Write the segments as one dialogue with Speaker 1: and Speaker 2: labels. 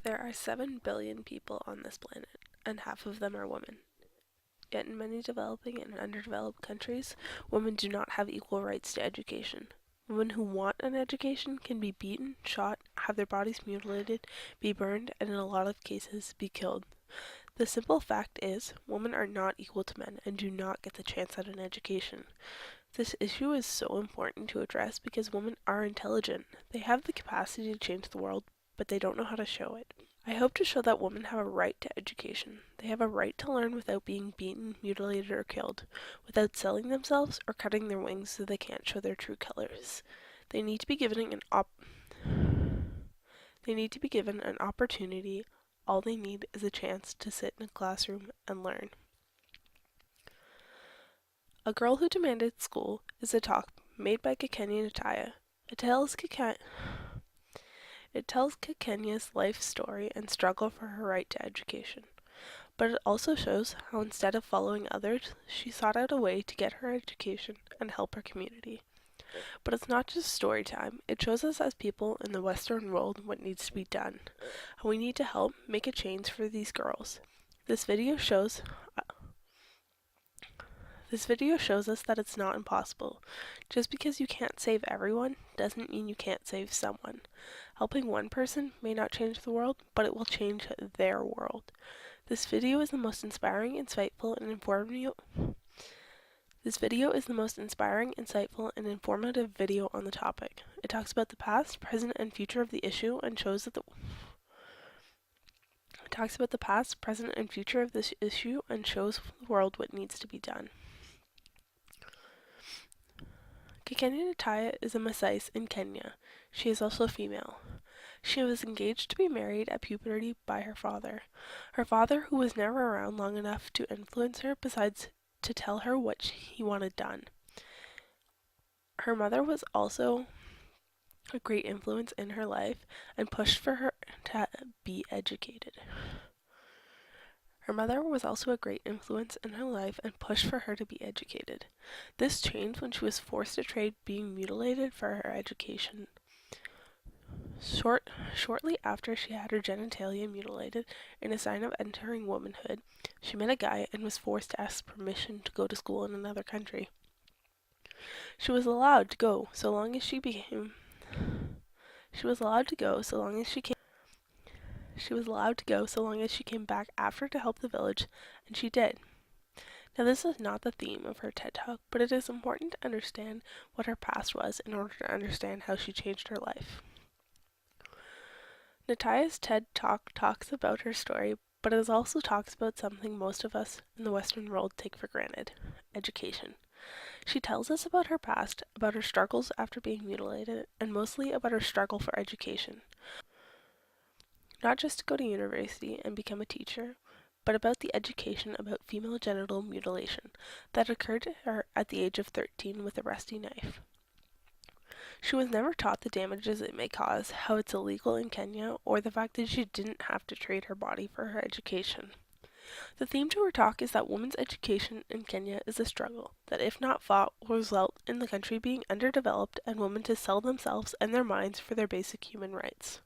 Speaker 1: There are 7 billion people on this planet, and half of them are women. Yet in many developing and underdeveloped countries, women do not have equal rights to education. Women who want an education can be beaten, shot, have their bodies mutilated, be burned, and in a lot of cases, be killed. The simple fact is, women are not equal to men and do not get the chance at an education. This issue is so important to address because women are intelligent. They have the capacity to change the world, but they don't know how to show it. I hope to show that women have a right to education. They have a right to learn without being beaten, mutilated, or killed, without selling themselves or cutting their wings so they can't show their true colors. They need to be given an opportunity. All they need is a chance to sit in a classroom and learn. A Girl Who Demanded School is a talk made by Kakenya Ntaiya. It tells Kakenya's life story and struggle for her right to education. But it also shows how instead of following others, she sought out a way to get her education and help her community. But it's not just story time, it shows us as people in the Western world what needs to be done. And we need to help make a change for these girls. This video shows us that it's not impossible. Just because you can't save everyone doesn't mean you can't save someone. Helping one person may not change the world, but it will change their world. This video is the most inspiring, insightful, and informative video on the topic. It talks about the past, present, and future of the issue and shows that the world what needs to be done. Kakenya Ntaiya is a Maasai in Kenya. She is also female. She was engaged to be married at puberty by her father. Her father, who was never around long enough to influence her besides to tell her what he wanted done. Her mother was also a great influence in her life and pushed for her to be educated. This changed when she was forced to trade being mutilated for her education. Shortly after she had her genitalia mutilated in a sign of entering womanhood, she met a guy and was forced to ask permission to go to school in another country. She was allowed to go so long as she came back after to help the village, and she did. Now this is not the theme of her TED Talk, but it is important to understand what her past was in order to understand how she changed her life. Ntaiya's TED Talk talks about her story, but it also talks about something most of us in the Western world take for granted: education. She tells us about her past, about her struggles after being mutilated, and mostly about her struggle for education. Not just to go to university and become a teacher, but about the education about female genital mutilation that occurred to her at the age of 13 with a rusty knife. She was never taught the damages it may cause, how it's illegal in Kenya, or the fact that she didn't have to trade her body for her education. The theme to her talk is that women's education in Kenya is a struggle that, if not fought, will result in the country being underdeveloped and women to sell themselves and their minds for their basic human rights.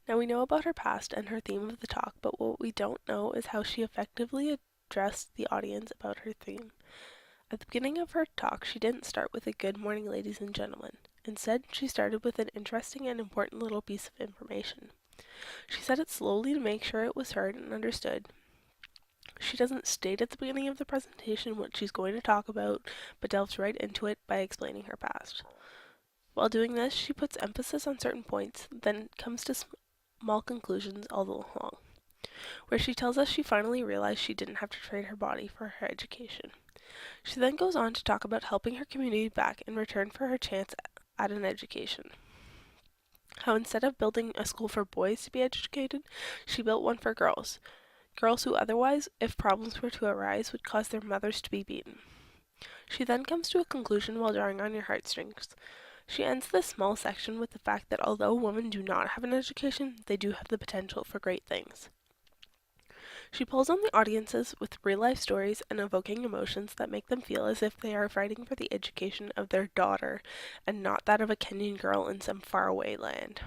Speaker 1: Now we know about her past and her theme of the talk, but what we don't know is how she effectively addressed the audience about her theme. At the beginning of her talk, she didn't start with a "Good morning, ladies and gentlemen." Instead, she started with an interesting and important little piece of information. She said it slowly to make sure it was heard and understood. She doesn't state at the beginning of the presentation what she's going to talk about, but delves right into it by explaining her past. While doing this, she puts emphasis on certain points, then comes to small conclusions all along, where she tells us she finally realized she didn't have to trade her body for her education. She then goes on to talk about helping her community back in return for her chance at an education. How instead of building a school for boys to be educated, she built one for girls. Girls who otherwise, if problems were to arise, would cause their mothers to be beaten. She then comes to a conclusion while drawing on your heartstrings. She ends this small section with the fact that although women do not have an education, they do have the potential for great things. She pulls on the audiences with real-life stories and evoking emotions that make them feel as if they are fighting for the education of their daughter and not that of a Kenyan girl in some faraway land.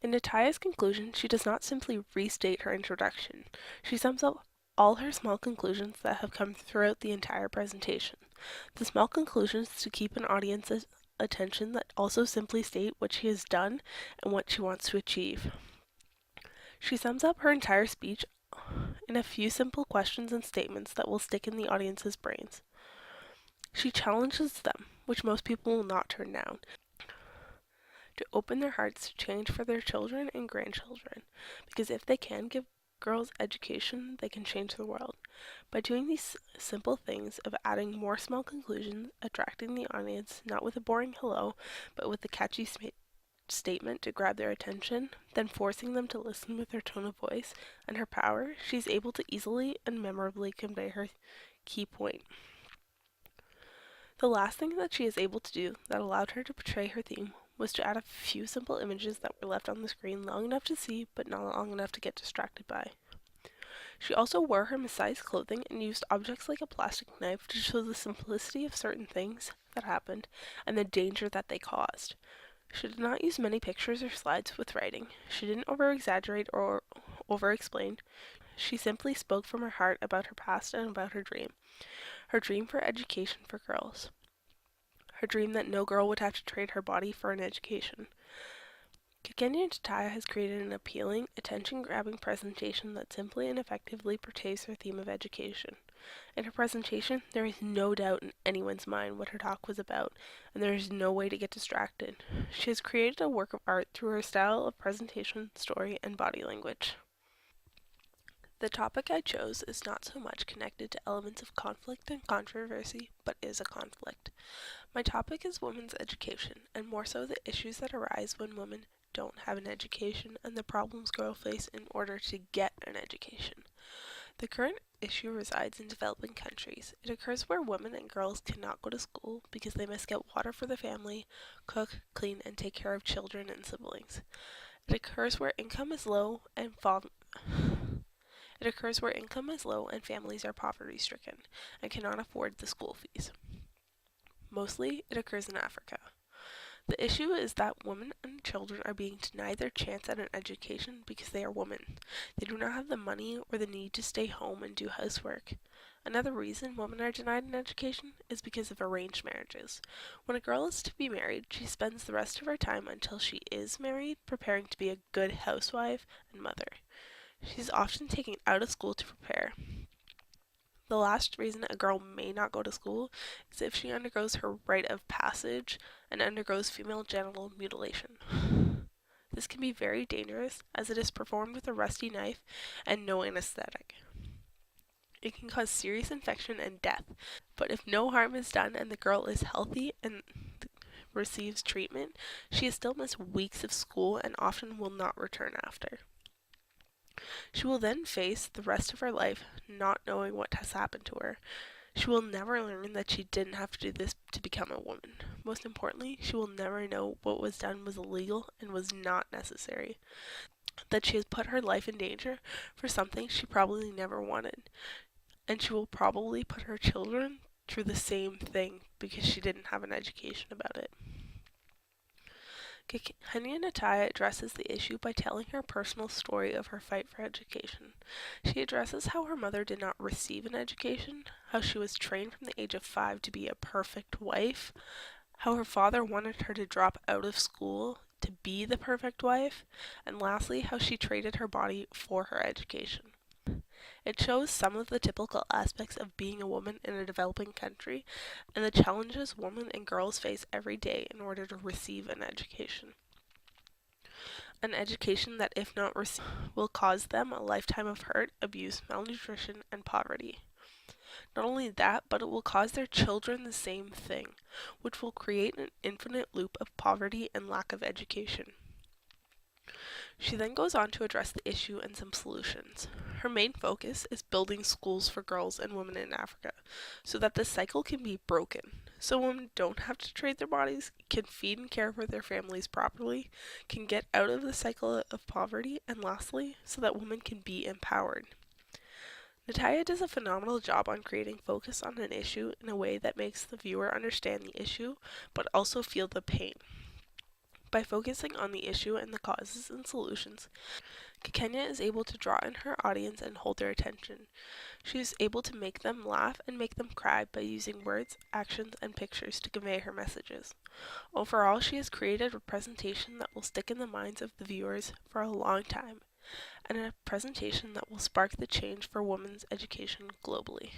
Speaker 1: In Ntaiya's conclusion, she does not simply restate her introduction. She sums up all her small conclusions that have come throughout the entire presentation. The small conclusions to keep an audience's attention that also simply state what she has done and what she wants to achieve. She sums up her entire speech in a few simple questions and statements that will stick in the audience's brains. She challenges them, which most people will not turn down, to open their hearts to change for their children and grandchildren, because if they can give girls education, they can change the world. By doing these simple things of adding more small conclusions, attracting the audience not with a boring hello, but with a catchy statement to grab their attention, then forcing them to listen with her tone of voice and her power, she's able to easily and memorably convey her key point. The last thing that she is able to do that allowed her to portray her theme was to add a few simple images that were left on the screen long enough to see, but not long enough to get distracted by. She also wore her Messiah's clothing and used objects like a plastic knife to show the simplicity of certain things that happened and the danger that they caused. She did not use many pictures or slides with writing. She didn't over-exaggerate or over-explain. She simply spoke from her heart about her past and about her dream. Her dream for education for girls. Her dream that no girl would have to trade her body for an education. Kakenya Ntaiya has created an appealing, attention-grabbing presentation that simply and effectively portrays her theme of education. In her presentation, there is no doubt in anyone's mind what her talk was about, and there is no way to get distracted. She has created a work of art through her style of presentation, story, and body language. The topic I chose is not so much connected to elements of conflict and controversy, but is a conflict. My topic is women's education, and more so the issues that arise when women don't have an education and the problems girls face in order to get an education. The current issue resides in developing countries. It occurs where women and girls cannot go to school because they must get water for the family, cook, clean, and take care of children and siblings. It occurs where income is low and families are poverty-stricken and cannot afford the school fees. Mostly, it occurs in Africa. The issue is that women and children are being denied their chance at an education because they are women. They do not have the money or the need to stay home and do housework. Another reason women are denied an education is because of arranged marriages. When a girl is to be married, she spends the rest of her time until she is married preparing to be a good housewife and mother. She's often taken out of school to prepare. The last reason a girl may not go to school is if she undergoes her rite of passage and undergoes female genital mutilation. This can be very dangerous as it is performed with a rusty knife and no anesthetic. It can cause serious infection and death, but if no harm is done and the girl is healthy and receives treatment, she has still missed weeks of school and often will not return after. She will then face the rest of her life not knowing what has happened to her. She will never learn that she didn't have to do this to become a woman. Most importantly, she will never know what was done was illegal and was not necessary. That she has put her life in danger for something she probably never wanted. And she will probably put her children through the same thing because she didn't have an education about it. Kakenya Ntaiya addresses the issue by telling her personal story of her fight for education. She addresses how her mother did not receive an education, how she was trained from the age of 5 to be a perfect wife, how her father wanted her to drop out of school to be the perfect wife, and lastly, how she traded her body for her education. It shows some of the typical aspects of being a woman in a developing country and the challenges women and girls face every day in order to receive an education. An education that, if not received, will cause them a lifetime of hurt, abuse, malnutrition, and poverty. Not only that, but it will cause their children the same thing, which will create an infinite loop of poverty and lack of education. She then goes on to address the issue and some solutions. Her main focus is building schools for girls and women in Africa, so that the cycle can be broken, so women don't have to trade their bodies, can feed and care for their families properly, can get out of the cycle of poverty, and lastly, so that women can be empowered. Ntaiya does a phenomenal job on creating focus on an issue in a way that makes the viewer understand the issue, but also feel the pain. By focusing on the issue and the causes and solutions, Kakenya is able to draw in her audience and hold their attention. She is able to make them laugh and make them cry by using words, actions, and pictures to convey her messages. Overall, she has created a presentation that will stick in the minds of the viewers for a long time, and a presentation that will spark the change for women's education globally.